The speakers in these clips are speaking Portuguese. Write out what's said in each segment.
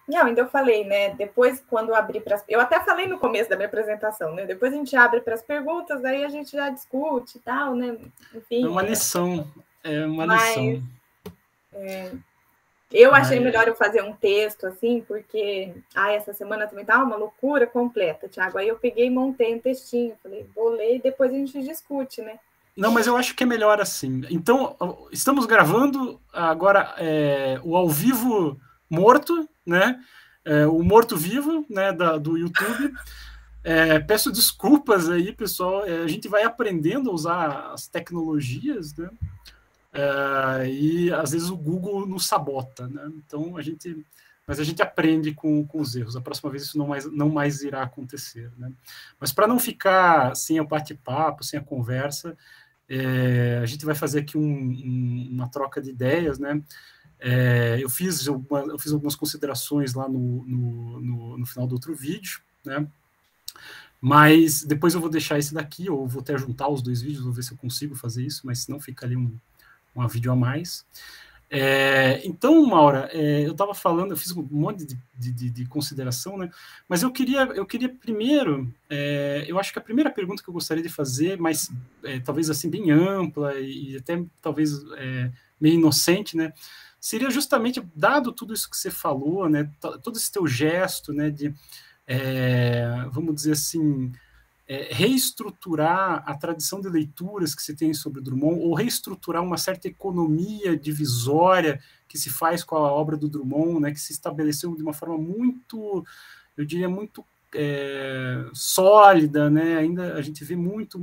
Não, ainda eu falei, né? Depois, quando abrir para eu até falei no começo da minha apresentação, né? Depois a gente abre para as perguntas, aí a gente já discute e tal, né? É Enfim. uma lição, é uma Mas lição. eu achei Mas, melhor eu fazer um texto, assim, porque essa semana também tá uma loucura completa, Thiago. Aí eu peguei e montei um textinho, falei, vou ler e depois a gente discute, né? não, mas eu acho que é melhor assim. Então, estamos gravando agora o ao vivo morto, né? O morto-vivo, né, do YouTube. Peço desculpas aí, pessoal. A gente vai aprendendo a usar as tecnologias, né? E às vezes o Google nos sabota, né? Então mas a gente aprende com os erros. A próxima vez isso não mais irá acontecer, né? Mas para não ficar sem o bate-papo, sem a conversa, a gente vai fazer aqui uma troca de ideias, né? Eu fiz algumas considerações lá no final do outro vídeo, né? Mas depois eu vou deixar esse daqui, ou vou até juntar os dois vídeos, vou ver se eu consigo fazer isso, mas senão fica ali um vídeo a mais. Então, Maura, eu estava falando, eu fiz um monte de consideração, né? Mas eu queria primeiro, eu acho que a primeira pergunta que eu gostaria de fazer, mas talvez assim bem ampla e até talvez meio inocente, né? Seria justamente, dado tudo isso que você falou, né? Todo esse teu gesto, né? Vamos dizer assim, reestruturar a tradição de leituras que se tem sobre Drummond, ou reestruturar uma certa economia divisória que se faz com a obra do Drummond, né, que se estabeleceu de uma forma muito, eu diria, muito sólida, né? Ainda a gente vê muito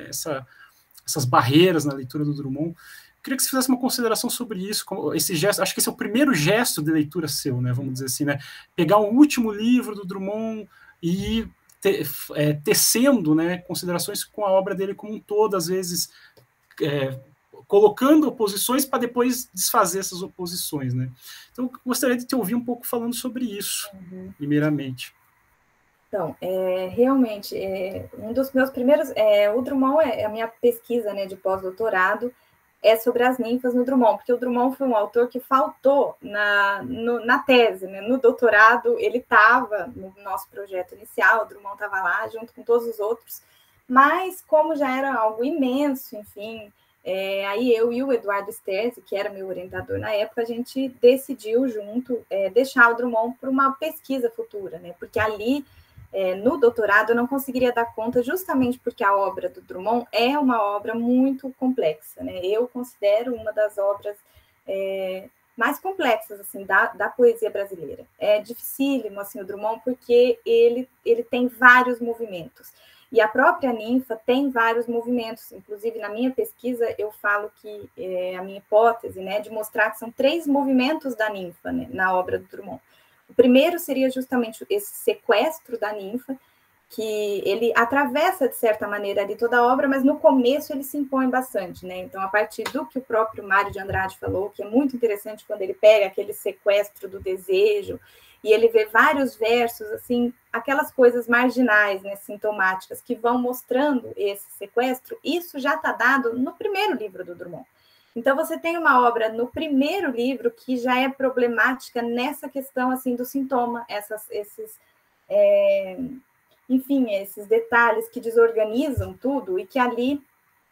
essas barreiras na leitura do Drummond. Eu queria que você fizesse uma consideração sobre isso, esse gesto. Acho que esse é o primeiro gesto de leitura seu, né? Vamos dizer assim, né? Pegar um último livro do Drummond e tecendo, né, considerações com a obra dele como um todo, às vezes colocando oposições para depois desfazer essas oposições, né? Então, eu gostaria de te ouvir um pouco falando sobre isso, primeiramente. Então, realmente, um dos meus primeiros... o Drummond a minha pesquisa, né, de pós-doutorado é sobre as ninfas no Drummond, porque o Drummond foi um autor que faltou na tese, né? No doutorado ele estava no nosso projeto inicial, o Drummond estava lá junto com todos os outros, mas como já era algo imenso, enfim, aí eu e o Eduardo Sterzi, que era meu orientador na época, a gente decidiu junto deixar o Drummond para uma pesquisa futura, né? Porque ali no doutorado eu não conseguiria dar conta, justamente porque a obra do Drummond é uma obra muito complexa, né? Eu considero uma das obras mais complexas assim da poesia brasileira. É dificílimo assim o Drummond porque ele tem vários movimentos. E a própria ninfa tem vários movimentos. Inclusive, na minha pesquisa, eu falo que a minha hipótese, né, de mostrar que são 3 movimentos da ninfa, né, na obra do Drummond. O primeiro seria justamente esse sequestro da ninfa, que ele atravessa, de certa maneira, ali toda a obra, mas no começo ele se impõe bastante, né? Então, a partir do que o próprio Mário de Andrade falou, que é muito interessante quando ele pega aquele sequestro do desejo, e ele vê vários versos, assim, aquelas coisas marginais, né, sintomáticas, que vão mostrando esse sequestro, isso já está dado no primeiro livro do Drummond. Então, você tem uma obra no primeiro livro que já é problemática nessa questão assim do sintoma, enfim, esses detalhes que desorganizam tudo e que ali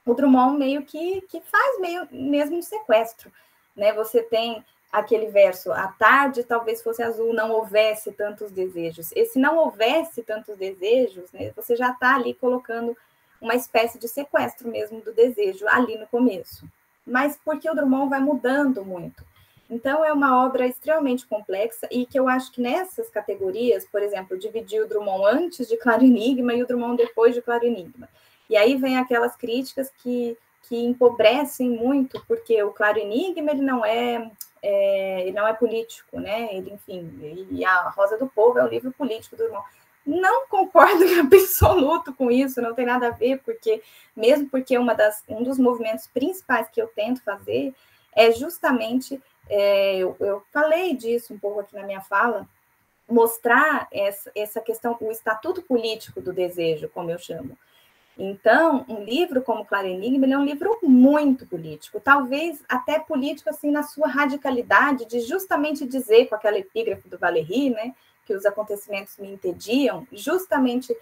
o Drummond meio que faz mesmo um sequestro, né? Você tem aquele verso, a tarde talvez fosse azul, não houvesse tantos desejos. Esse não houvesse tantos desejos, né? Você já está ali colocando uma espécie de sequestro mesmo do desejo ali no começo. Mas porque o Drummond vai mudando muito. Então, é uma obra extremamente complexa e que eu acho que nessas categorias, por exemplo, dividir o Drummond antes de Claro Enigma e o Drummond depois de Claro Enigma. E aí vem aquelas críticas que empobrecem muito, porque o Claro Enigma ele não é político, né? Ele, enfim, e a Rosa do Povo é o livro político do Drummond. Não concordo em absoluto com isso, não tem nada a ver, mesmo porque um dos movimentos principais que eu tento fazer é justamente, eu falei disso um pouco aqui na minha fala, mostrar essa questão, o estatuto político do desejo, como eu chamo. Então, um livro como Claro Enigma, ele é um livro muito político, talvez até político assim na sua radicalidade, de justamente dizer, com aquela epígrafe do Valéry, né, que os acontecimentos me entediam, justamente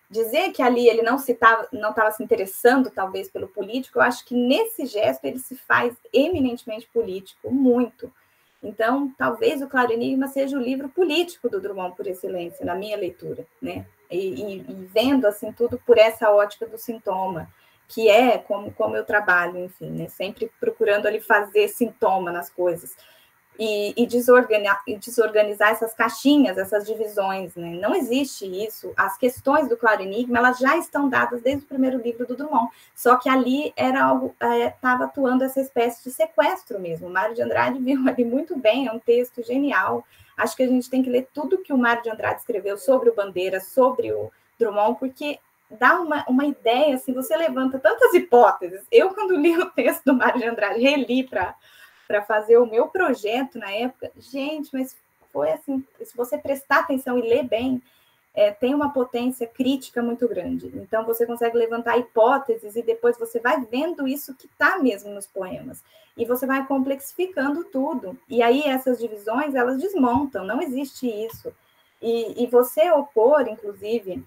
dizer que ali ele não estava se interessando, talvez, pelo político. Eu acho que nesse gesto ele se faz eminentemente político, muito. Então, talvez o Claro Enigma seja o livro político do Drummond por excelência, na minha leitura, né? E vendo assim tudo por essa ótica do sintoma, que é como eu trabalho, enfim, né? Sempre procurando ali fazer sintoma nas coisas e desorganizar essas caixinhas, essas divisões, né? Não existe isso. As questões do Claro Enigma, elas já estão dadas desde o primeiro livro do Drummond, só que ali era algo, estava atuando essa espécie de sequestro mesmo. O Mário de Andrade viu ali muito bem, é um texto genial. Acho que a gente tem que ler tudo que o Mário de Andrade escreveu sobre o Bandeira, sobre o Drummond, porque dá uma ideia, assim, você levanta tantas hipóteses. Eu, quando li o texto do Mário de Andrade, reli para fazer o meu projeto na época, gente, mas foi assim, se você prestar atenção e ler bem, tem uma potência crítica muito grande. Então, você consegue levantar hipóteses e depois você vai vendo isso que está mesmo nos poemas. E você vai complexificando tudo. E aí, essas divisões, elas desmontam, não existe isso. E você opor, inclusive,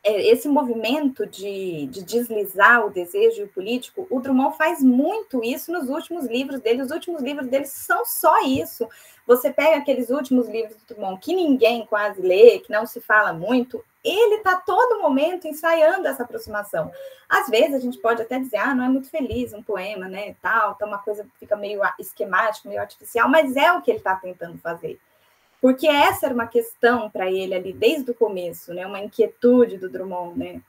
esse movimento de deslizar o desejo e o político, o Drummond faz muito isso nos últimos livros dele. Os últimos livros dele são só isso. Você pega aqueles últimos livros do Drummond que ninguém quase lê, que não se fala muito, ele está todo momento ensaiando essa aproximação. Às vezes a gente pode até dizer, não é muito feliz um poema, né, tal, então uma coisa fica meio esquemática, meio artificial, mas é o que ele está tentando fazer. Porque essa era uma questão para ele ali desde o começo, né? Uma inquietude do Drummond, né?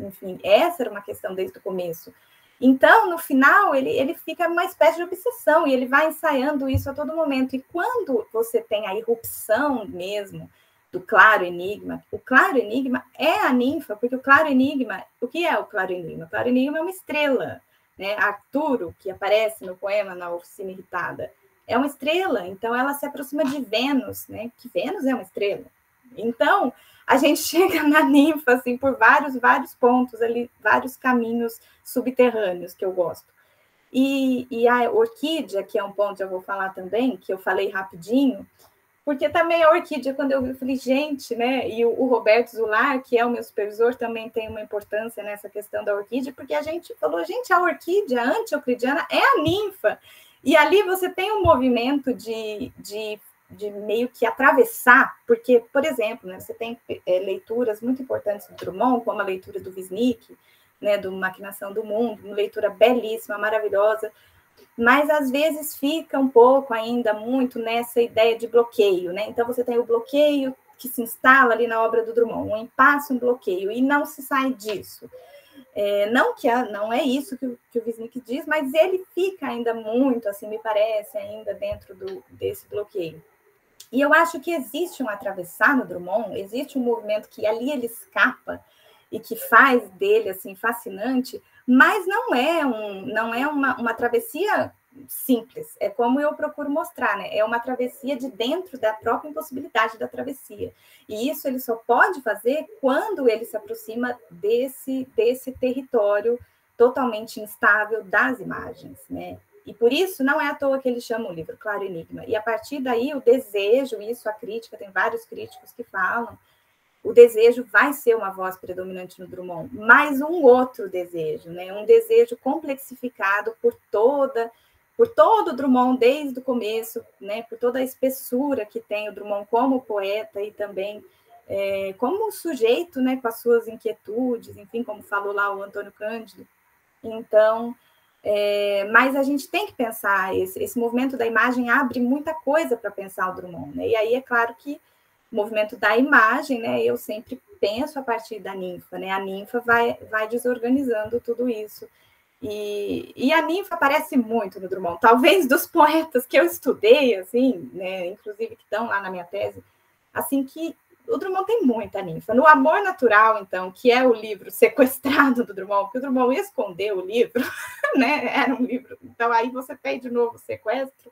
Enfim, essa era uma questão desde o começo. Então, no final, ele fica uma espécie de obsessão e ele vai ensaiando isso a todo momento. E quando você tem a irrupção mesmo do Claro Enigma, o Claro Enigma é a ninfa, porque o Claro Enigma, o que é o Claro Enigma? O Claro Enigma é uma estrela, né? Arturo, que aparece no poema Na Oficina Irritada, é uma estrela, então ela se aproxima de Vênus, né? Que Vênus é uma estrela. Então, a gente chega na ninfa, assim, por vários pontos ali, vários caminhos subterrâneos que eu gosto. E a orquídea, que é um ponto que eu vou falar também, que eu falei rapidinho, porque também a orquídea, quando eu vi, eu falei, gente, né? E o Roberto Zular, que é o meu supervisor, também tem uma importância nessa questão da orquídea, porque a gente falou, gente, a orquídea anti-euclidiana é a ninfa. E ali você tem um movimento de meio que atravessar, porque, por exemplo, né, você tem leituras muito importantes do Drummond, como a leitura do Wisnik, né, do Maquinação do Mundo, uma leitura belíssima, maravilhosa, mas às vezes fica um pouco ainda muito nessa ideia de bloqueio, né? Então você tem o bloqueio que se instala ali na obra do Drummond, um impasse, um bloqueio, e não se sai disso. Não é isso que o Wisnik diz, mas ele fica ainda muito, assim, me parece, ainda dentro desse bloqueio. E eu acho que existe um atravessar no Drummond, existe um movimento que ali ele escapa e que faz dele, assim, fascinante, mas não é uma travessia simples, é como eu procuro mostrar, né? É uma travessia de dentro da própria impossibilidade da travessia. E isso ele só pode fazer quando ele se aproxima desse território totalmente instável das imagens, né? E por isso não é à toa que ele chama o livro Claro Enigma. E a partir daí o desejo, isso a crítica, tem vários críticos que falam, o desejo vai ser uma voz predominante no Drummond, mas um outro desejo, né? Um desejo complexificado por todo o Drummond desde o começo, né? Por toda a espessura que tem o Drummond como poeta e também como sujeito, né? Com as suas inquietudes, enfim, como falou lá o Antônio Cândido. Então, mas a gente tem que pensar, esse movimento da imagem abre muita coisa para pensar o Drummond, né? E aí é claro que o movimento da imagem, né? Eu sempre penso a partir da ninfa, né? A ninfa vai desorganizando tudo isso. E a ninfa aparece muito no Drummond. Talvez dos poetas que eu estudei, assim, né? Inclusive que estão lá na minha tese, assim que o Drummond tem muita ninfa. No Amor Natural, então, que é o livro sequestrado do Drummond, porque o Drummond escondeu o livro, né? Era um livro. Então, aí você tem de novo o sequestro.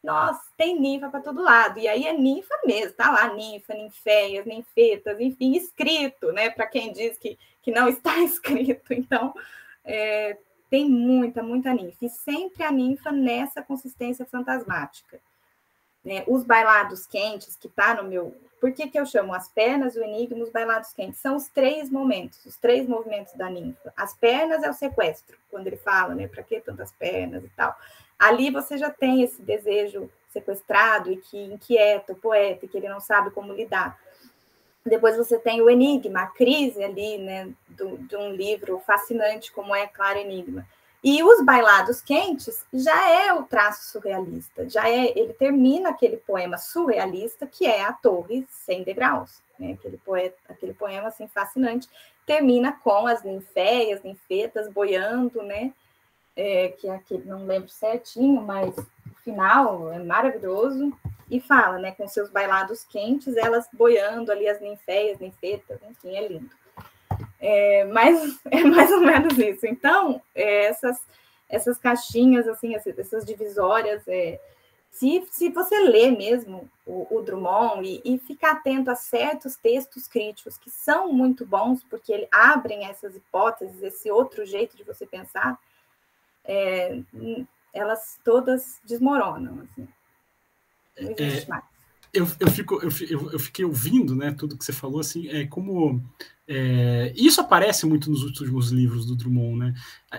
nossa, tem ninfa para todo lado. E aí é ninfa mesmo, tá lá ninfa, ninféias, ninfetas, enfim, escrito, né? Para quem diz que não está escrito. Então, tem muita ninfa. E sempre a ninfa nessa consistência fantasmática. Né? Os bailados quentes, que tá no meu... Por que eu chamo as pernas, o enigma, os bailados quentes? São os 3 momentos, os 3 movimentos da ninfa. As pernas é o sequestro, quando ele fala, né? Para que tantas pernas e tal. Ali você já tem esse desejo sequestrado e que inquieta o poeta, e que ele não sabe como lidar. Depois você tem o enigma, a crise ali, né? De um livro fascinante como é Claro Enigma. E os bailados quentes já é o traço surrealista, ele termina aquele poema surrealista que é a Torre 100 degraus, né? Aquele poema assim fascinante, termina com as ninféias, ninfetas boiando, né? Que é aquele, não lembro certinho, mas o final é maravilhoso, e fala, né? Com seus bailados quentes, elas boiando ali, as ninféias, ninfetas, enfim, é lindo. Mas é mais ou menos isso. Então, essas caixinhas, assim, essas divisórias, se você lê mesmo o Drummond e ficar atento a certos textos críticos que são muito bons, porque eles abrem essas hipóteses, esse outro jeito de você pensar, elas todas desmoronam, assim. Não existe mais. Eu fiquei ouvindo, né, tudo que você falou, assim, isso aparece muito nos últimos livros do Drummond, né?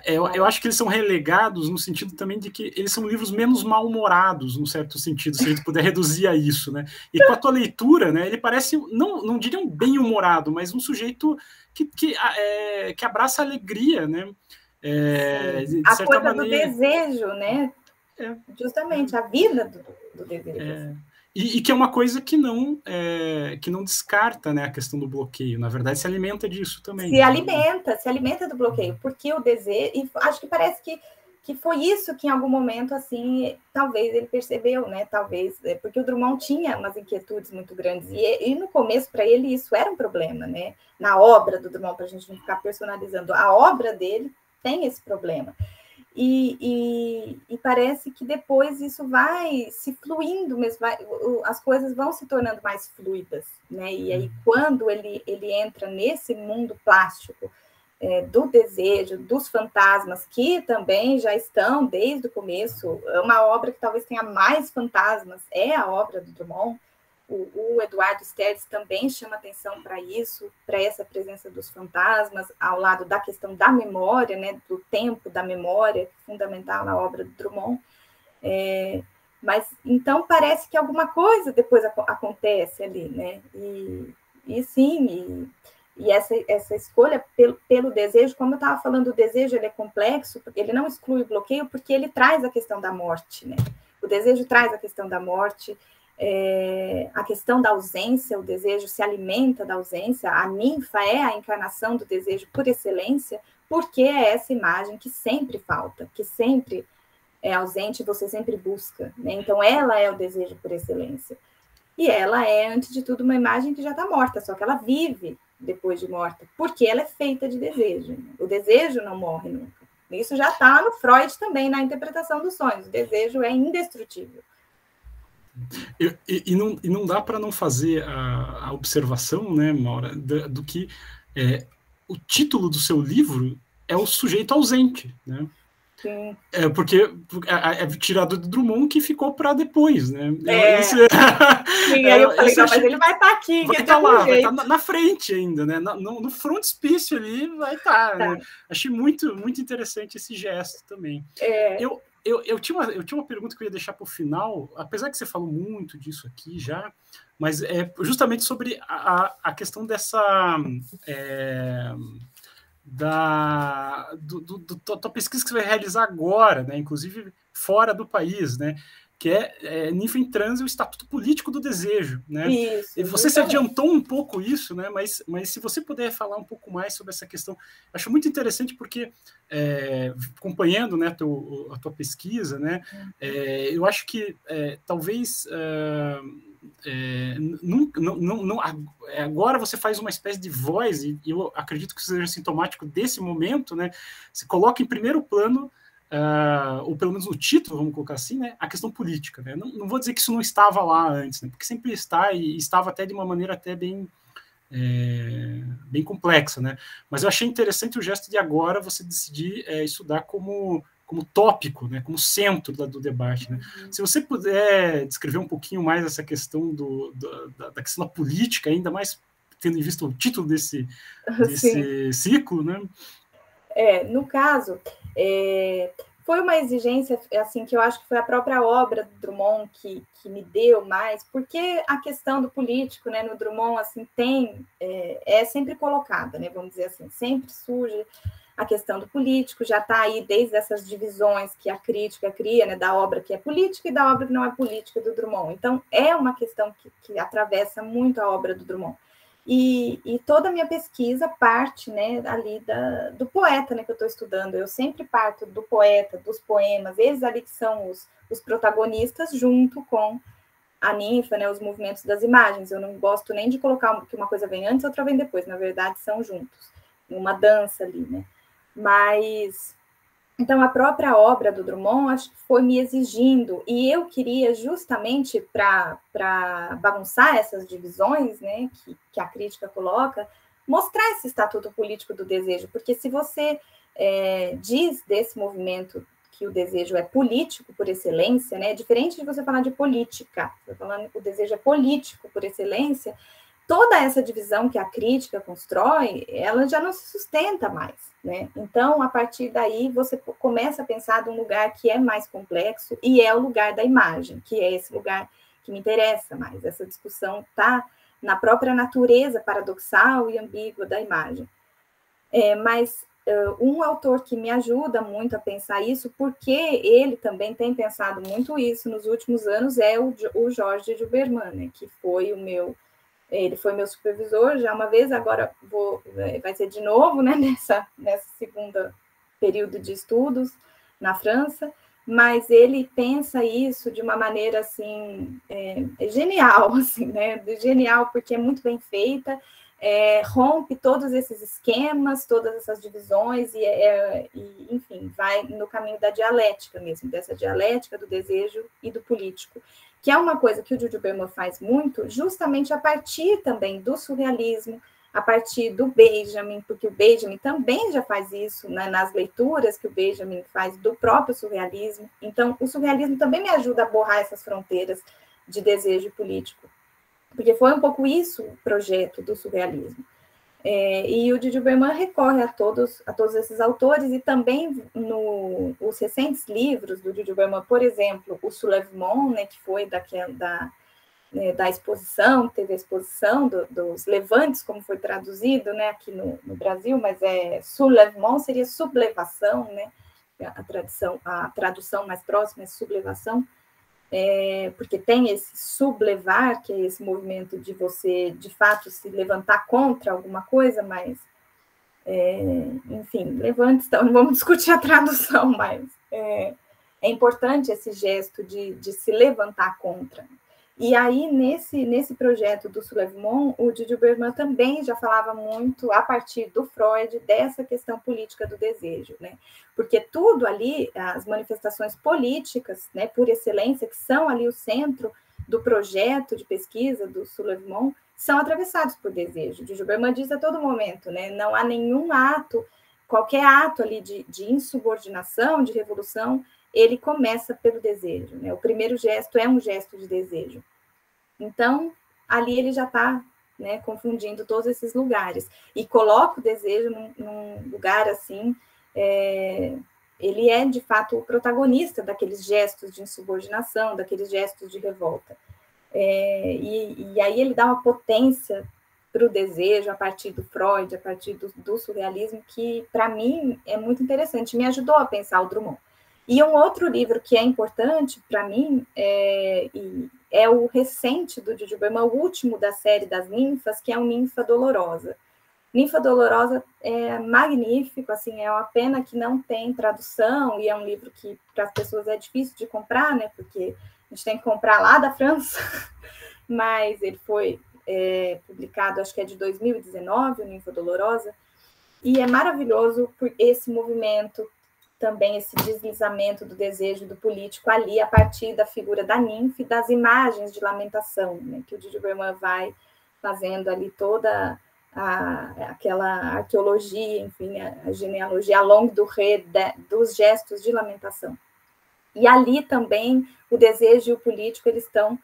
Eu acho que eles são relegados no sentido também de que eles são livros menos mal-humorados, num certo sentido, se a gente puder reduzir a isso, né? E com a tua leitura, né, ele parece, não diria um bem-humorado, mas um sujeito que abraça a alegria, né? De a coisa maneira... do desejo, né? Justamente, a vida do desejo. E que é uma coisa que não descarta, né, a questão do bloqueio. Na verdade, se alimenta disso também. Se alimenta do bloqueio, porque o desejo... E acho que parece que foi isso que em algum momento, assim, talvez ele percebeu, né? Talvez, porque o Drummond tinha umas inquietudes muito grandes. E no começo, para ele, isso era um problema, né? Na obra do Drummond, para a gente não ficar personalizando, a obra dele tem esse problema. E parece que depois isso vai se fluindo mesmo, as coisas vão se tornando mais fluidas, né? E aí, quando ele entra nesse mundo plástico do desejo, dos fantasmas, que também já estão desde o começo, é uma obra que talvez tenha mais fantasmas, é a obra do Drummond. O Eduardo Sterdes também chama atenção para isso, para essa presença dos fantasmas, ao lado da questão da memória, né, do tempo da memória, fundamental na obra do Drummond. Mas, então, parece que alguma coisa depois acontece ali, né? E essa escolha pelo desejo, como eu estava falando, o desejo ele é complexo, ele não exclui o bloqueio, porque ele traz a questão da morte, né? O desejo traz a questão da morte, a questão da ausência, o desejo se alimenta da ausência, a ninfa é a encarnação do desejo por excelência, porque é essa imagem que sempre falta, que sempre é ausente, você sempre busca, né? Então ela é o desejo por excelência, e ela é, antes de tudo, uma imagem que já está morta, só que ela vive depois de morta, porque ela é feita de desejo, o desejo não morre nunca. Isso já está no Freud também, na interpretação dos sonhos, o desejo é indestrutível. E não dá para não fazer a observação, né, Maura, do que o título do seu livro é o sujeito ausente, né? Sim. Porque é tirado do Drummond que ficou para depois, né? Sim, aí eu falei, mas ele vai estar aqui. Vai estar lá, vai estar na frente ainda, né? No frontispício ali vai estar. Né? Achei muito, muito interessante esse gesto também. Eu tinha uma pergunta que eu ia deixar para o final, apesar que você falou muito disso aqui já, mas é justamente sobre a questão dessa... da tua pesquisa que você vai realizar agora, né, inclusive fora do país, né, que é Ninfa em Transe, o Estatuto Político do Desejo, né? Isso, e você se adiantou um pouco isso, né? Mas se você puder falar um pouco mais sobre essa questão, acho muito interessante porque acompanhando, né, a tua pesquisa, né, eu acho que talvez agora você faz uma espécie de voz, e eu acredito que seja sintomático desse momento, né? Se coloca em primeiro plano ou pelo menos o título, vamos colocar assim, né, a questão política. Né? Não vou dizer que isso não estava lá antes, né, porque sempre está, e estava até de uma maneira até bem complexa, né? Mas eu achei interessante o gesto de agora você decidir estudar como tópico, né? Como centro do debate. Né? Se você puder descrever um pouquinho mais essa questão da questão da política, ainda mais tendo em vista o título desse ciclo, né? No caso, foi uma exigência assim que eu acho que foi a própria obra do Drummond que me deu mais, porque a questão do político, né, no Drummond assim é sempre colocada, né, vamos dizer assim, sempre surge a questão do político, já está aí desde essas divisões que a crítica cria, né, da obra que é política e da obra que não é política do Drummond. Então é uma questão que atravessa muito a obra do Drummond. E toda a minha pesquisa parte, né, ali do poeta, né, que eu estou estudando. Eu sempre parto do poeta, dos poemas, eles ali que são os protagonistas, junto com a ninfa, né, os movimentos das imagens. Eu não gosto nem de colocar que uma coisa vem antes, outra vem depois. Na verdade, são juntos, uma dança ali, né? Mas então, a própria obra do Drummond, acho que foi me exigindo, e eu queria justamente para bagunçar essas divisões, né, que a crítica coloca, mostrar esse estatuto político do desejo, porque se você diz desse movimento que o desejo é político por excelência, né, é diferente de você falar de política, você falando que o desejo é político por excelência, toda essa divisão que a crítica constrói, ela já não se sustenta mais, né? Então, a partir daí, você começa a pensar de um lugar que é mais complexo e é o lugar da imagem, que é esse lugar que me interessa mais. Essa discussão está na própria natureza paradoxal e ambígua da imagem. Mas um autor que me ajuda muito a pensar isso, porque ele também tem pensado muito isso nos últimos anos, é o Jorge de Huberman, né, que foi ele foi meu supervisor já uma vez, agora vai ser de novo, né, nessa segunda período de estudos na França, mas ele pensa isso de uma maneira assim genial, assim, né, genial porque é muito bem feita, rompe todos esses esquemas, todas essas divisões e enfim, vai no caminho da dialética mesmo, dessa dialética do desejo e do político, que é uma coisa que o Júlio Berman faz muito, justamente a partir também do surrealismo, a partir do Benjamin, porque o Benjamin também já faz isso, né, nas leituras que o Benjamin faz do próprio surrealismo. Então, o surrealismo também me ajuda a borrar essas fronteiras de desejo político, porque foi um pouco isso o projeto do surrealismo. E o Didi Berman recorre a todos esses autores, e também os recentes livros do Didi Berman, por exemplo, o Soulèvement, né, que foi da exposição, teve a exposição dos levantes, como foi traduzido, né, aqui no Brasil, mas Soulèvement seria sublevação, né, a tradução mais próxima é sublevação, porque tem esse sublevar, que é esse movimento de você, de fato, se levantar contra alguma coisa, mas, enfim, levante, então, não vamos discutir a tradução, mas é importante esse gesto de se levantar contra. E aí, nesse projeto do Soulèvement, o Didi Berman também já falava muito, a partir do Freud, dessa questão política do desejo, né? Porque tudo ali, as manifestações políticas, né, por excelência, que são ali o centro do projeto de pesquisa do Soulèvement, são atravessados por desejo. O Didi Berman diz a todo momento, né? Não há nenhum ato, qualquer ato ali de insubordinação, de revolução, ele começa pelo desejo, né? O primeiro gesto é um gesto de desejo. Então, ali ele já está, né, confundindo todos esses lugares. E coloca o desejo num lugar assim, ele é, de fato, o protagonista daqueles gestos de insubordinação, daqueles gestos de revolta. E aí ele dá uma potência para o desejo a partir do Freud, a partir do surrealismo, que, para mim, é muito interessante. Me ajudou a pensar o Drummond. E um outro livro que é importante para mim é o recente do Didi Berman, o último da série das ninfas, que é o Ninfa Dolorosa. Ninfa Dolorosa é magnífico, assim, é uma pena que não tem tradução, e é um livro que para as pessoas é difícil de comprar, né, porque a gente tem que comprar lá da França, mas ele foi publicado, acho que é de 2019, o Ninfa Dolorosa, e é maravilhoso por esse movimento também esse deslizamento do desejo do político ali, a partir da figura da ninfa e das imagens de lamentação, né, que o Didi Berman vai fazendo ali toda aquela arqueologia, enfim, a genealogia ao longo do dos gestos de lamentação. E ali também o desejo e o político, eles estão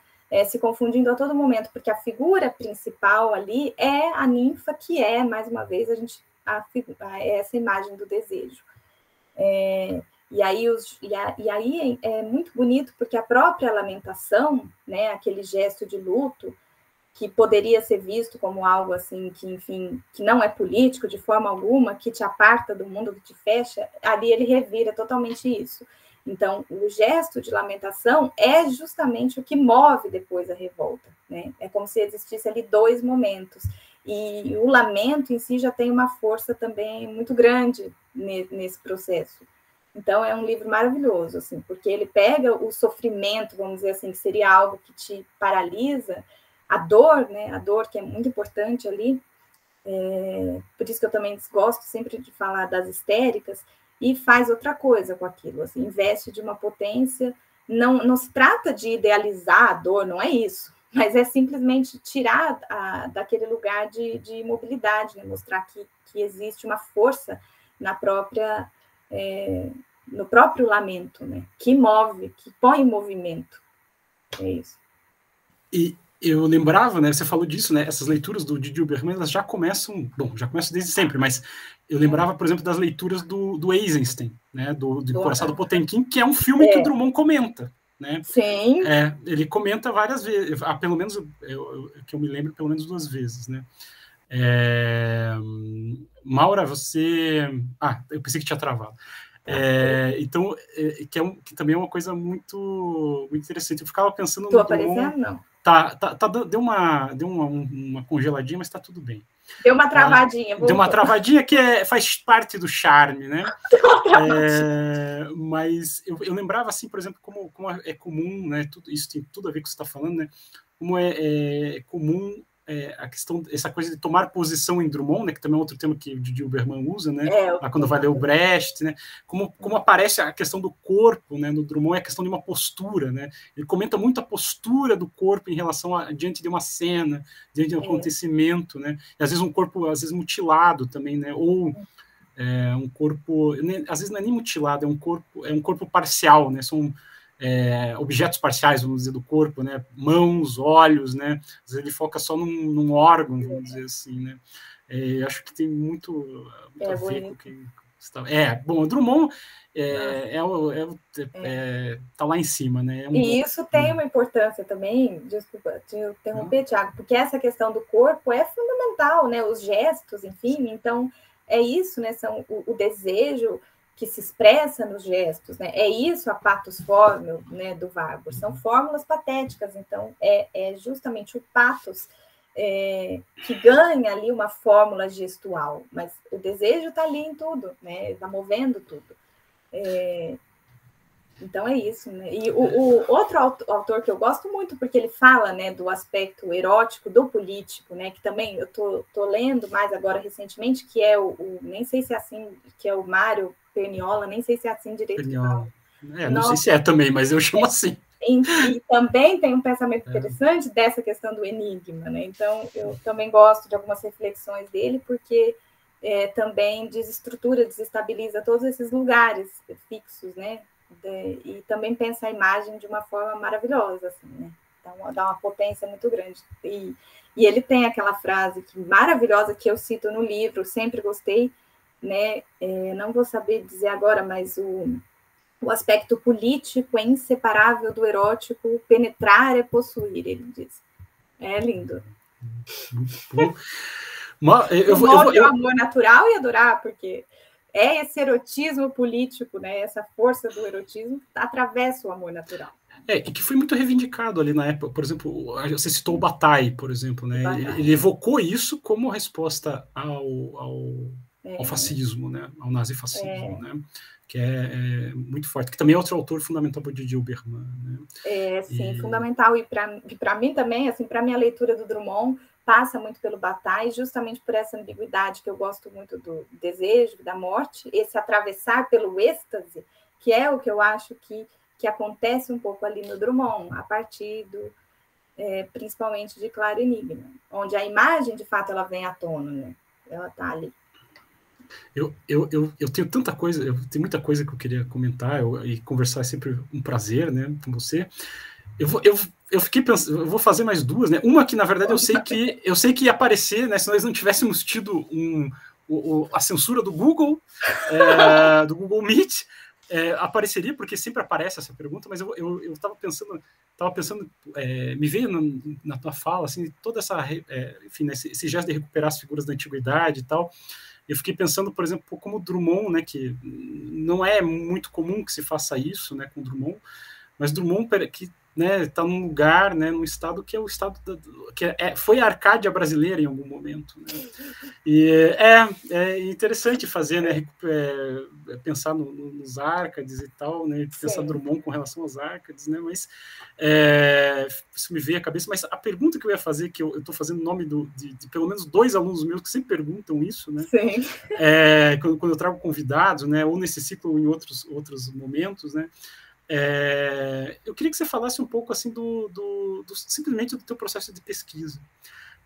se confundindo a todo momento, porque a figura principal ali é a ninfa, que é, mais uma vez, essa imagem do desejo. E aí é muito bonito, porque a própria lamentação, né, aquele gesto de luto, que poderia ser visto como algo assim, que, enfim, que não é político de forma alguma, que te aparta do mundo, que te fecha, ali ele revira totalmente isso. Então, o gesto de lamentação é justamente o que move depois a revolta, né? É como se existisse ali dois momentos. E o lamento em si já tem uma força também muito grande nesse processo. Então, é um livro maravilhoso, assim, porque ele pega o sofrimento, vamos dizer assim, que seria algo que te paralisa, a dor, né? A dor que é muito importante ali, por isso que eu também gosto sempre de falar das histéricas, e faz outra coisa com aquilo, assim, investe de uma potência, não se trata de idealizar a dor, não é isso, mas é simplesmente tirar daquele lugar de imobilidade, né? Mostrar que existe uma força na própria, no próprio lamento, né? Que move, que põe em movimento. É isso. E eu lembrava, né, você falou disso, né, essas leituras do Didi Berman, elas já começam desde sempre, mas eu lembrava, por exemplo, das leituras do Eisenstein, né, do Coração Potemkin, que é um filme que o Drummond comenta, né? Sim. Ele comenta várias vezes, pelo menos, que eu me lembro, pelo menos 2 vezes, né? Maura, você... eu pensei que tinha travado. Então, que também é uma coisa muito, muito interessante. Eu ficava pensando... Estou aparecendo? Não. Deu uma congeladinha, mas está tudo bem. Deu uma travadinha. Deu uma travadinha que faz parte do charme, né? Mas eu lembrava, assim, por exemplo, como é comum, né? Isso tem tudo a ver com o que você está falando, né? Como é comum a questão, essa coisa de tomar posição em Drummond, né, que também é outro tema que o Didi Berman usa, né, lá quando vai ler o Brecht, né, como aparece a questão do corpo, né, no Drummond, é a questão de uma postura, né, ele comenta muito a postura do corpo em relação diante de uma cena, diante de um acontecimento, né, e às vezes um corpo, às vezes mutilado também, né, ou um corpo, às vezes não é nem mutilado, é um corpo parcial, né, são objetos parciais, vamos dizer, do corpo, né? Mãos, olhos, né? Às vezes ele foca só num órgão, vamos dizer assim, né? Acho que tem muito a ver com o que está... Bom, o Drummond tá lá em cima, né? E isso tem uma importância também, desculpa te interromper, Thiago, porque essa questão do corpo é fundamental, né? Os gestos, enfim, então é isso, né? São o desejo que se expressa nos gestos, né? É isso a pathos formel, né, do Warburg. São fórmulas patéticas, então é justamente o pathos que ganha ali uma fórmula gestual, mas o desejo está ali em tudo, né? Está movendo tudo. Então é isso, né? E o outro autor que eu gosto muito, porque ele fala, né, do aspecto erótico do político, né, que também eu tô lendo mais agora recentemente, que é nem sei se é assim, que é o Mário Perniola, nem sei se é assim direito. Não sei se é também, mas eu chamo assim. E também tem um pensamento interessante dessa questão do enigma, né? Então eu também gosto de algumas reflexões dele, porque também desestrutura, desestabiliza todos esses lugares fixos, né? E também pensa a imagem de uma forma maravilhosa, assim, né? Então, dá uma potência muito grande. E ele tem aquela frase maravilhosa que eu cito no livro, sempre gostei, né? Não vou saber dizer agora, mas o aspecto político é inseparável do erótico, penetrar é possuir, ele diz. É lindo. Muito bom. O amor natural e adorar, porque esse erotismo político, né? Essa força do erotismo atravessa o amor natural. E que foi muito reivindicado ali na época. Por exemplo, você citou o Bataille, por exemplo, né? Ele evocou isso como resposta ao fascismo, né? Ao nazifascismo, né? Que é muito forte, que também é outro autor fundamental para o Didi Berman, né? Sim, fundamental, e para mim também, assim, para minha leitura do Drummond, passa muito pelo Bataille, justamente por essa ambiguidade que eu gosto muito do desejo, da morte, esse atravessar pelo êxtase, que é o que eu acho que acontece um pouco ali no Drummond, a partir principalmente de Claro Enigma, onde a imagem, de fato, ela vem à tona, né? Ela está ali. Eu tenho tanta coisa, eu tenho muita coisa que eu queria comentar, e conversar é sempre um prazer, né, com você. Eu fiquei pensando, eu vou fazer mais duas, né? Uma que, na verdade, eu sei que ia aparecer, né? Se nós não tivéssemos tido a censura do Google Meet, apareceria, porque sempre aparece essa pergunta, mas eu estava pensando, me veio na tua fala, assim, toda essa, enfim, né, esse gesto de recuperar as figuras da antiguidade e tal. Eu fiquei pensando, por exemplo, como Drummond, né, que não é muito comum que se faça isso, né, com Drummond, mas Drummond que, né, está num lugar, né, num estado que é o estado foi a Arcádia brasileira em algum momento, né? E é interessante fazer, né, pensar nos Árcades e tal, né, pensar Drummond com relação aos Árcades, né, mas isso me veio à cabeça. Mas a pergunta que eu ia fazer, que eu estou fazendo o nome de pelo menos 2 alunos meus que sempre perguntam isso, né, quando eu trago convidados, né, ou nesse ciclo ou em outros momentos, né, eu queria que você falasse um pouco assim simplesmente do teu processo de pesquisa,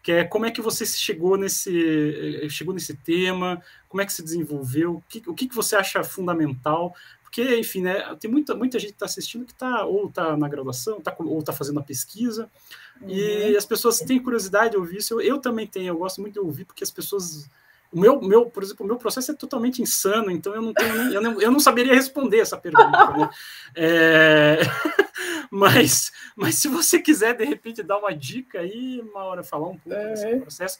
que é como é que você chegou nesse tema, como é que se desenvolveu, o que você acha fundamental, porque, enfim, né, tem muita gente que está assistindo que ou está na graduação, ou está fazendo a pesquisa, e as pessoas têm curiosidade de ouvir isso. Eu também tenho, eu gosto muito de ouvir, porque as pessoas... por exemplo, o meu processo é totalmente insano, então eu não saberia responder essa pergunta, né? Mas se você quiser, de repente, dar uma dica aí, Maura, falar um pouco desse processo,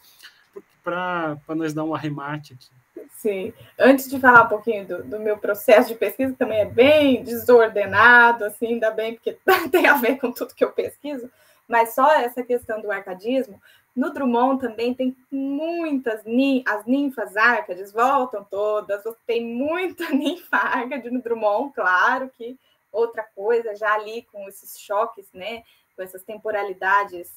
para nós dar um arremate aqui. Sim. Antes de falar um pouquinho do meu processo de pesquisa, que também é bem desordenado, assim, ainda bem, porque tem a ver com tudo que eu pesquiso, mas só essa questão do arcadismo. No Drummond também tem muitas as ninfas árcades, voltam todas, tem muita ninfa árcade no Drummond, claro que outra coisa, já ali com esses choques, né, com essas temporalidades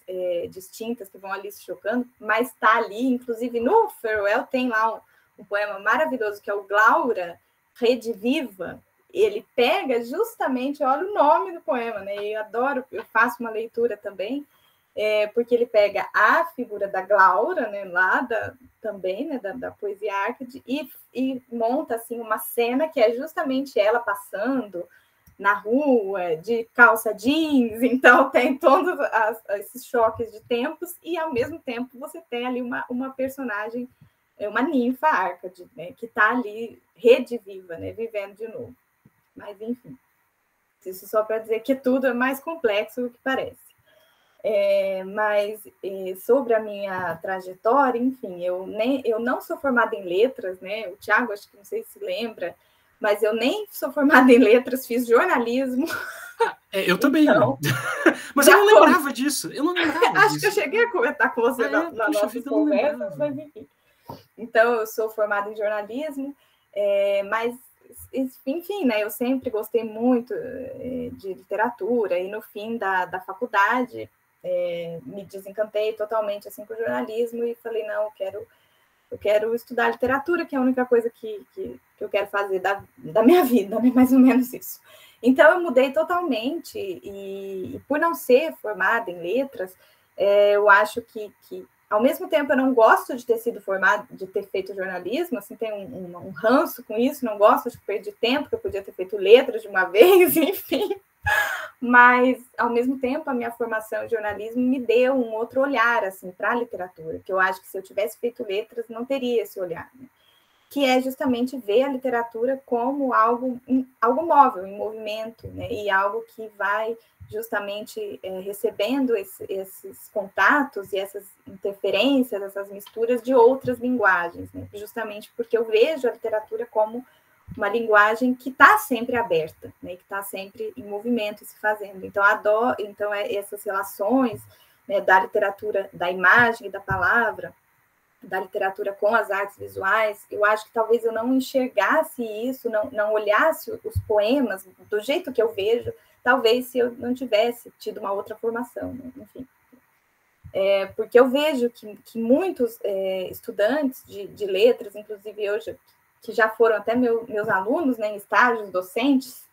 distintas que vão ali se chocando, mas está ali, inclusive no Farewell tem lá um poema maravilhoso que é o Glaura, Rede Viva. Ele pega justamente, olha o nome do poema, né? Eu adoro, eu faço uma leitura também, porque ele pega a figura da Glaura, né, lá também, né, da poesia Árcade, e monta assim uma cena que é justamente ela passando na rua, de calça jeans, então tem todos esses choques de tempos, e ao mesmo tempo você tem ali uma personagem, uma ninfa Árcade, né, que está ali rediviva, né, vivendo de novo. Mas, enfim, isso só para dizer que tudo é mais complexo do que parece. Mas sobre a minha trajetória, enfim, eu não sou formada em letras, né? O Thiago, acho que não sei se lembra, mas eu nem sou formada em letras, fiz jornalismo. Eu também. Então, mas eu não lembrava disso. Eu não lembrava Acho que eu cheguei a comentar com você na nossa conversa, mas enfim. Então, eu sou formada em jornalismo, mas, enfim, né, eu sempre gostei muito de literatura, e no fim da faculdade me desencantei totalmente assim, com o jornalismo e falei, não, eu quero estudar literatura, que é a única coisa que eu quero fazer da minha vida, né, mais ou menos isso. Então, eu mudei totalmente, e por não ser formada em letras, eu acho que ao mesmo tempo, eu não gosto de ter sido formada, de ter feito jornalismo, assim, tem um ranço com isso, não gosto de perder tempo, que eu podia ter feito letras de uma vez, enfim. Mas, ao mesmo tempo, a minha formação em jornalismo me deu um outro olhar, assim, para a literatura, que eu acho que se eu tivesse feito letras, não teria esse olhar, né? Que é justamente ver a literatura como algo móvel, em movimento, né? E algo que vai justamente recebendo esses contatos e essas interferências, essas misturas de outras linguagens, né? Justamente porque eu vejo a literatura como uma linguagem que está sempre aberta, né? Que está sempre em movimento, se fazendo. Então, então essas relações, né, da literatura, da imagem e da palavra, da literatura com as artes visuais, eu acho que talvez eu não enxergasse isso, não olhasse os poemas do jeito que eu vejo, talvez se eu não tivesse tido uma outra formação, né? Enfim. porque eu vejo que muitos estudantes de letras, inclusive hoje, que já foram até meus alunos, né, em estágios docentes,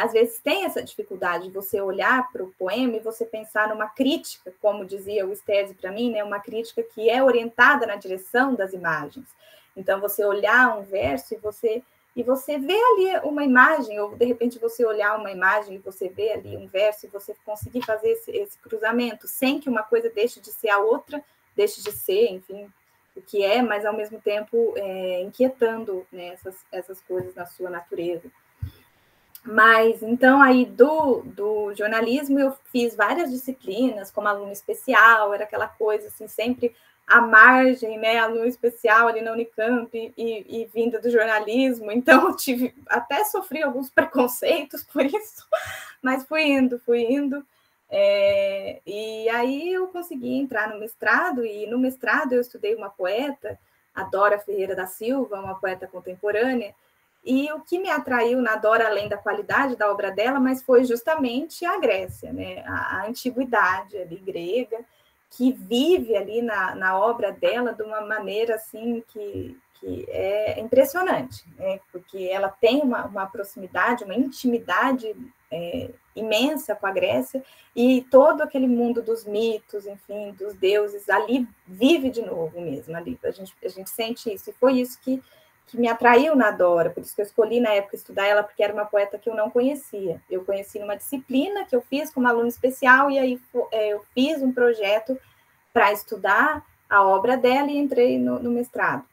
às vezes tem essa dificuldade de você olhar para o poema e você pensar numa crítica, como dizia o Sterzi para mim, né, uma crítica que é orientada na direção das imagens. Então, você olhar um verso e você vê ali uma imagem, ou de repente você olhar uma imagem e você vê ali um verso e você conseguir fazer esse cruzamento, sem que uma coisa deixe de ser a outra, deixe de ser, enfim, o que é, mas ao mesmo tempo inquietando, né, essas coisas na sua natureza. Mas, então, aí do jornalismo eu fiz várias disciplinas, como aluno especial, era aquela coisa, assim, sempre à margem, né, aluno especial ali na Unicamp e vinda do jornalismo, então eu até sofri alguns preconceitos por isso, mas fui indo, e aí eu consegui entrar no mestrado, e no mestrado eu estudei uma poeta, a Dora Ferreira da Silva, uma poeta contemporânea, e o que me atraiu na Dora, além da qualidade da obra dela, mas foi justamente a Grécia, né? A antiguidade ali grega, que vive ali na obra dela de uma maneira assim que é impressionante, né? Porque ela tem uma proximidade, uma intimidade imensa com a Grécia, e todo aquele mundo dos mitos, enfim, dos deuses, ali vive de novo mesmo, ali a gente sente isso, e foi isso que me atraiu na Dora, por isso que eu escolhi na época estudar ela, porque era uma poeta que eu não conhecia. Eu conheci numa disciplina que eu fiz como aluno especial, e aí eu fiz um projeto para estudar a obra dela e entrei no mestrado.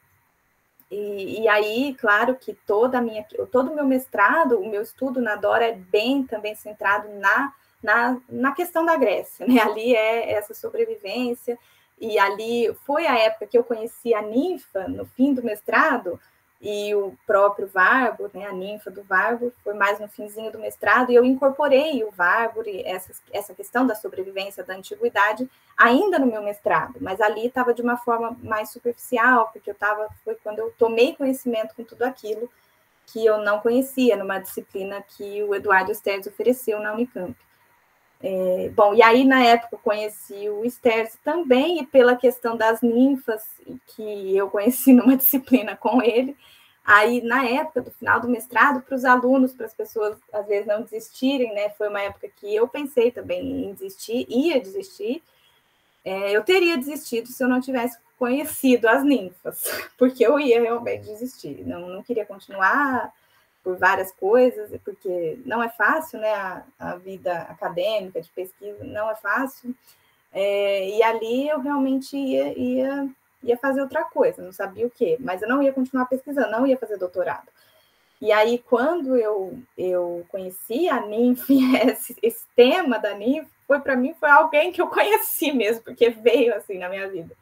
E aí, claro que todo o meu mestrado, o meu estudo na Dora é bem também centrado na questão da Grécia, né? Ali é essa sobrevivência, e ali foi a época que eu conheci a ninfa, no fim do mestrado, e o próprio Warburg, né, a ninfa do Warburg, foi mais no finzinho do mestrado, e eu incorporei o Warburg, essa questão da sobrevivência da antiguidade, ainda no meu mestrado, mas ali estava de uma forma mais superficial, porque foi quando eu tomei conhecimento com tudo aquilo que eu não conhecia, numa disciplina que o Eduardo Sterzi ofereceu na Unicamp. Bom, e aí, na época, eu conheci o Sterzi também, e pela questão das ninfas, que eu conheci numa disciplina com ele, aí, na época do final do mestrado, para os alunos, para as pessoas, às vezes, não desistirem, né, foi uma época que eu pensei também em desistir, ia desistir, eu teria desistido se eu não tivesse conhecido as ninfas, porque eu ia realmente desistir, não queria continuar por várias coisas, porque não é fácil, né? A vida acadêmica, de pesquisa, não é fácil. E ali eu realmente ia fazer outra coisa, não sabia o quê, mas eu não ia continuar pesquisando, não ia fazer doutorado. E aí, quando eu conheci a NINF, esse tema da NINF, para mim, foi alguém que eu conheci mesmo, porque veio assim na minha vida.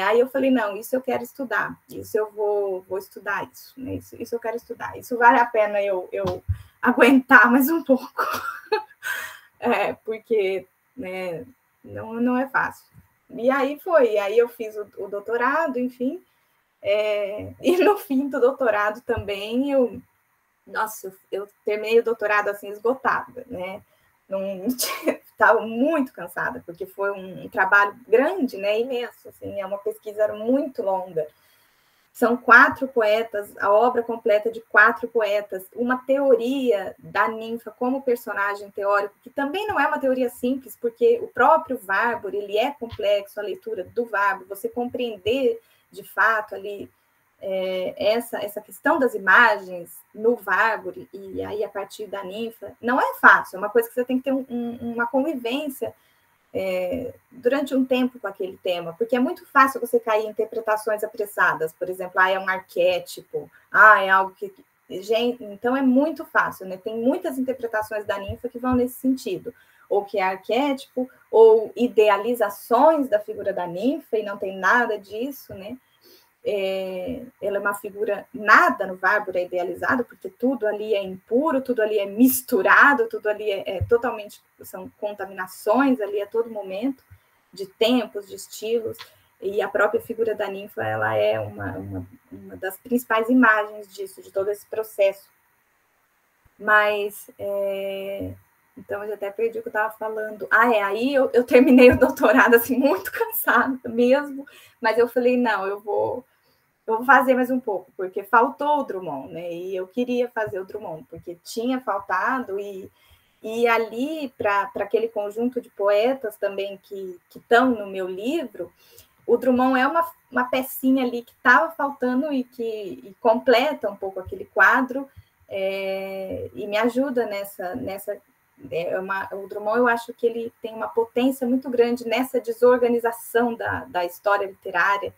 Aí eu falei, não, isso eu quero estudar, isso eu vou estudar isso, né? Isso eu quero estudar, isso vale a pena eu aguentar mais um pouco, porque, né, não é fácil. E aí aí eu fiz o doutorado, enfim, e no fim do doutorado também eu terminei o doutorado assim esgotada, né? Estava muito cansada, porque foi um trabalho grande, né, imenso, assim, é uma pesquisa muito longa. São 4 poetas, a obra completa de 4 poetas, uma teoria da ninfa como personagem teórico, que também não é uma teoria simples, porque o próprio Warburg, ele é complexo, a leitura do Warburg, você compreender de fato ali essa questão das imagens no Warburg, e aí a partir da ninfa, não é fácil, é uma coisa que você tem que ter uma convivência durante um tempo com aquele tema, porque é muito fácil você cair em interpretações apressadas, por exemplo, é um arquétipo, é algo que... Gente, então é muito fácil, né? Tem muitas interpretações da ninfa que vão nesse sentido, ou que é arquétipo, ou idealizações da figura da ninfa, e não tem nada disso, né? Ela é uma figura, nada no Warburg é idealizado, porque tudo ali é impuro, tudo ali é misturado, tudo ali totalmente, são contaminações ali a todo momento, de tempos, de estilos, e a própria figura da ninfa, ela é uma das principais imagens disso, de todo esse processo. Mas Então, eu já até perdi o que eu estava falando. Aí eu terminei o doutorado, assim, muito cansada mesmo, mas eu falei, não, eu vou fazer mais um pouco, porque faltou o Drummond, né? E eu queria fazer o Drummond, porque tinha faltado, e ali, para aquele conjunto de poetas também que estão no meu livro, o Drummond é uma pecinha ali que estava faltando e completa um pouco aquele quadro, e me ajuda nessa o Drummond, eu acho que ele tem uma potência muito grande nessa desorganização da história literária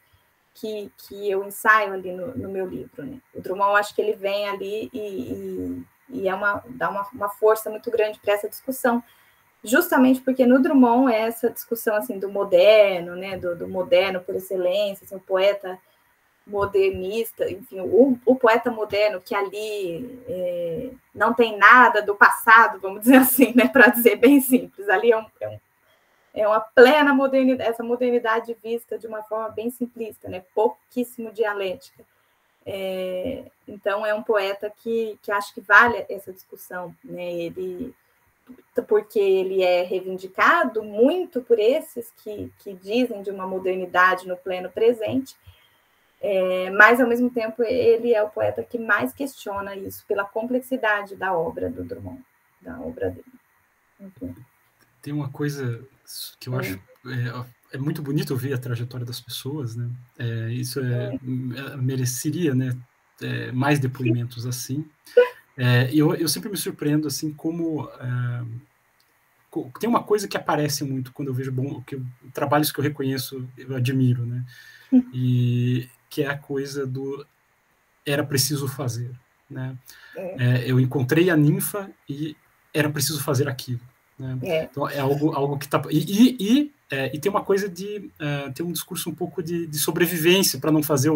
que eu ensaio ali no meu livro, né? O Drummond, eu acho que ele vem ali e dá uma força muito grande para essa discussão, justamente porque no Drummond é essa discussão assim do moderno, né? Do moderno por excelência, assim, o poeta modernista, enfim, o poeta moderno que ali não tem nada do passado, vamos dizer assim, né, para dizer bem simples, ali é uma plena modernidade, essa modernidade vista de uma forma bem simplista, né, pouquíssimo dialética. Então, é um poeta que acho que vale essa discussão, né, porque ele é reivindicado muito por esses que dizem de uma modernidade no pleno presente, mas, ao mesmo tempo, ele é o poeta que mais questiona isso, pela complexidade da obra do Drummond, da obra dele. Enfim. Tem uma coisa que eu acho é muito bonito ouvir a trajetória das pessoas, né? Isso mereceria, né, mais depoimentos assim. Eu sempre me surpreendo assim como tem uma coisa que aparece muito quando eu vejo trabalhos que eu reconheço, eu admiro, né? E que é a coisa do era preciso fazer, né? Eu encontrei a ninfa e era preciso fazer aquilo, né? Então é algo que está e tem uma coisa de ter um discurso um pouco de sobrevivência para não fazer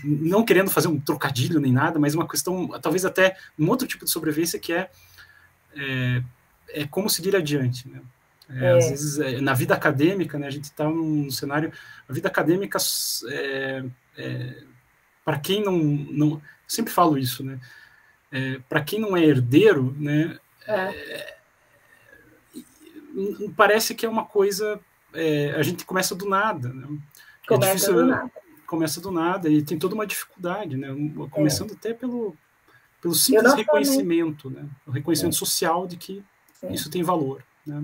não querendo fazer um trocadilho nem nada, mas uma questão talvez até um outro tipo de sobrevivência que é como seguir adiante, né? Às vezes, na vida acadêmica, né, a gente está num cenário... A vida acadêmica, para quem não... Sempre falo isso, né? Para quem não é herdeiro, né, parece que é uma coisa... a gente começa do nada, né? Começa do nada e tem toda uma dificuldade, né? Começando até pelo simples reconhecimento, né? O reconhecimento social de que isso tem valor, né?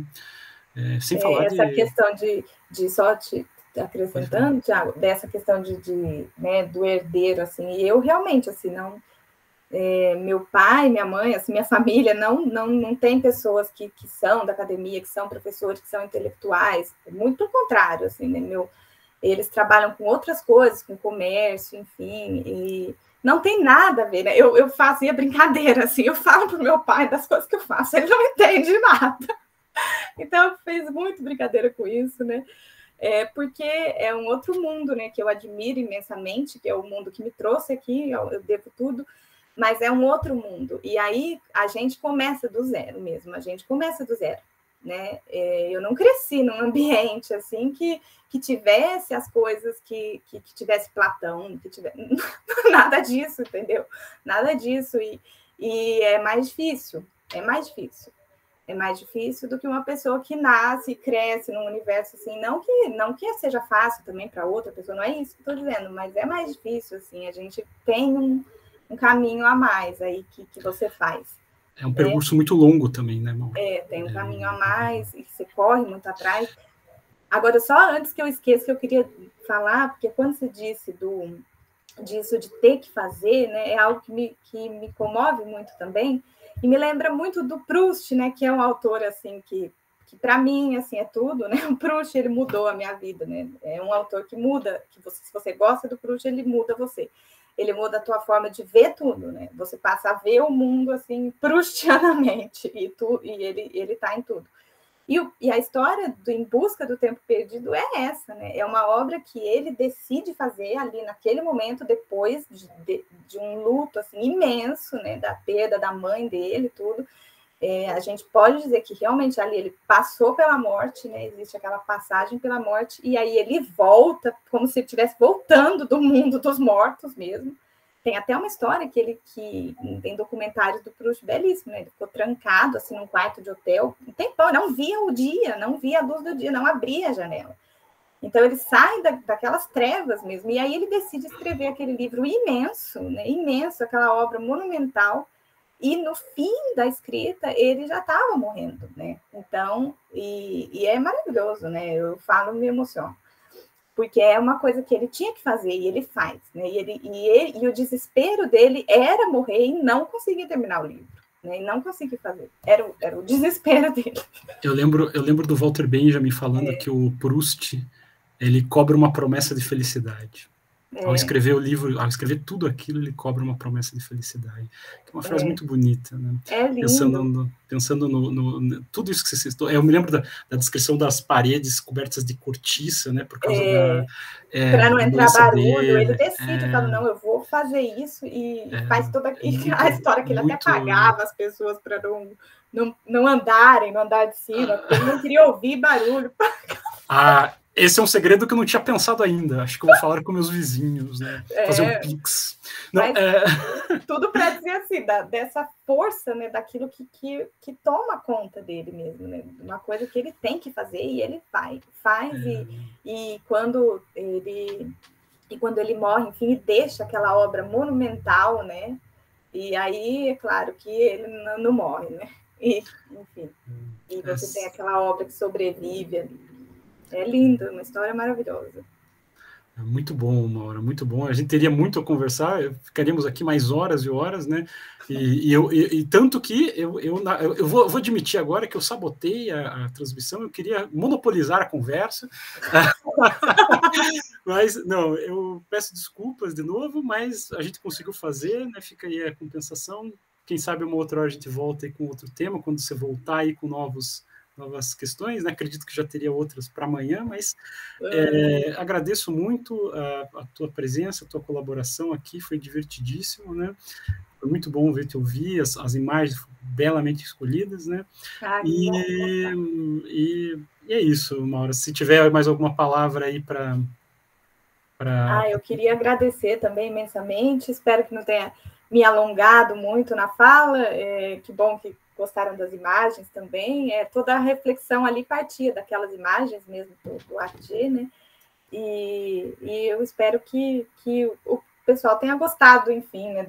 Sem falar essa questão de só te acrescentando, Thiago, dessa questão né, do herdeiro, assim, e eu realmente, assim, não... meu pai, minha mãe, assim, minha família não tem pessoas que são da academia, que são professores, que são intelectuais, muito pelo contrário, assim, né, eles trabalham com outras coisas, com comércio, enfim, e não tem nada a ver, né? Eu fazia brincadeira, assim, eu falo pro meu pai das coisas que eu faço, ele não entende nada. Então, eu fiz muito brincadeira com isso, né? Porque é um outro mundo, né, que eu admiro imensamente, que é o mundo que me trouxe aqui, eu devo tudo, mas é um outro mundo. E aí a gente começa do zero mesmo, a gente começa do zero, né? Eu não cresci num ambiente assim que tivesse as coisas que tivesse Platão, que tivesse nada disso, entendeu? Nada disso. E é mais difícil, é mais difícil. É mais difícil do que uma pessoa que nasce e cresce num universo assim, não que seja fácil também para outra pessoa, não é isso que estou dizendo, mas é mais difícil, assim, a gente tem um caminho a mais aí que você faz. É um percurso muito longo também, né, Mauro? Tem um caminho a mais e você corre muito atrás. Agora, só antes que eu esqueça, que eu queria falar, porque quando você disse disso de ter que fazer, né, é algo que me comove muito também, e me lembra muito do Proust, né, que é um autor assim que para mim assim é tudo, né? O Proust, ele mudou a minha vida, né? É um autor que muda, se você gosta do Proust, ele muda você. Ele muda a tua forma de ver tudo, né? Você passa a ver o mundo assim proustianamente e ele tá em tudo. E a história do Em Busca do Tempo Perdido é essa, né? É uma obra que ele decide fazer ali naquele momento, depois de um luto assim, imenso, né? Da perda da mãe dele, tudo. A gente pode dizer que realmente ali ele passou pela morte, né? Existe aquela passagem pela morte, e aí ele volta, como se ele estivesse voltando do mundo dos mortos mesmo. Tem até uma história que tem documentários do Proust belíssimo, né? Ele ficou trancado assim num quarto de hotel um tempão, não via o dia, não via a luz do dia, não abria a janela. Então ele sai daquelas trevas mesmo, e aí ele decide escrever aquele livro imenso, né? Imenso, aquela obra monumental, e no fim da escrita ele já estava morrendo, né? Então, e é maravilhoso, né? Eu falo, me emociono, porque é uma coisa que ele tinha que fazer e ele faz, né? E o desespero dele era morrer e não conseguir terminar o livro, né? E não conseguir fazer. Era o desespero dele. Eu lembro do Walter Benjamin falando que o Proust, ele cobra uma promessa de felicidade. Ao escrever o livro, ao escrever tudo aquilo, ele cobra uma promessa de felicidade. Que é uma frase muito bonita, né? É lindo. Pensando no tudo isso que você citou. Eu me lembro da descrição das paredes cobertas de cortiça, né? Por causa para não entrar barulho, dele. ele decide, fala, não, eu vou fazer isso, e faz toda a história que ele até pagava as pessoas para não andarem no andar de cima, porque ele não queria ouvir barulho. Esse é um segredo que eu não tinha pensado ainda. Acho que eu vou falar com meus vizinhos, né? Fazer um pix. Não, tudo para dizer assim, dessa força, né? Daquilo que toma conta dele mesmo, né? Uma coisa que ele tem que fazer e ele faz. E quando ele morre, enfim, deixa aquela obra monumental, né? E aí, é claro que ele não morre, né? E, enfim, e você tem aquela obra que sobrevive ali. É lindo, uma história maravilhosa. Muito bom, Maura, muito bom. A gente teria muito a conversar, ficaríamos aqui mais horas e horas, né? E tanto que eu vou admitir agora que eu sabotei a transmissão, eu queria monopolizar a conversa. Mas, não, eu peço desculpas de novo, mas a gente conseguiu fazer, né? Fica aí a compensação. Quem sabe uma outra hora a gente volta aí com outro tema, quando você voltar aí com novas questões, né? Acredito que já teria outras para amanhã, mas agradeço muito a tua presença, a tua colaboração aqui, foi divertidíssimo, né? Foi muito bom ver te ouvir, as imagens belamente escolhidas, né? E é isso, Maura. Se tiver mais alguma palavra aí para... eu queria agradecer também imensamente, espero que não tenha me alongado muito na fala, que bom que gostaram das imagens também, toda a reflexão ali partia daquelas imagens mesmo do ArtG, né? E eu espero que o pessoal tenha gostado, enfim, né,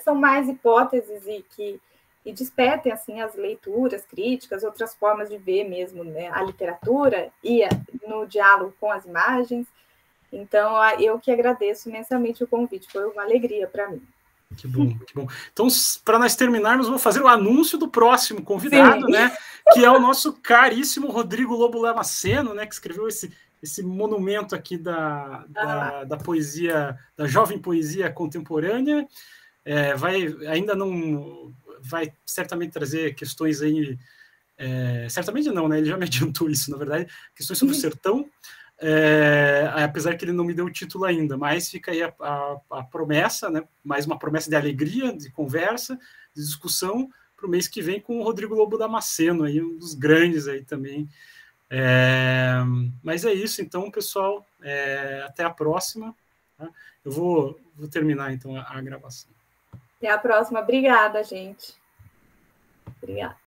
são mais hipóteses e despertem assim as leituras críticas, outras formas de ver mesmo, né, a literatura e no diálogo com as imagens. Então, eu que agradeço imensamente o convite, foi uma alegria para mim. Que bom, que bom. Então, para nós terminarmos, vou fazer o anúncio do próximo convidado, né? Que é o nosso caríssimo Rodrigo Lobo Damasceno, né? Que escreveu esse monumento aqui da poesia, da jovem poesia contemporânea. Ainda não vai certamente trazer questões aí. Certamente não, né? Ele já me adiantou isso, na verdade, questões sobre o sertão. Apesar que ele não me deu o título ainda, mas fica aí a promessa, né? Mais uma promessa de alegria, de conversa, de discussão para o mês que vem com o Rodrigo Lobo Damasceno, aí, um dos grandes aí também. Mas é isso, então, pessoal, até a próxima. Tá? Eu vou terminar então a gravação. Até a próxima, obrigada, gente. Obrigada.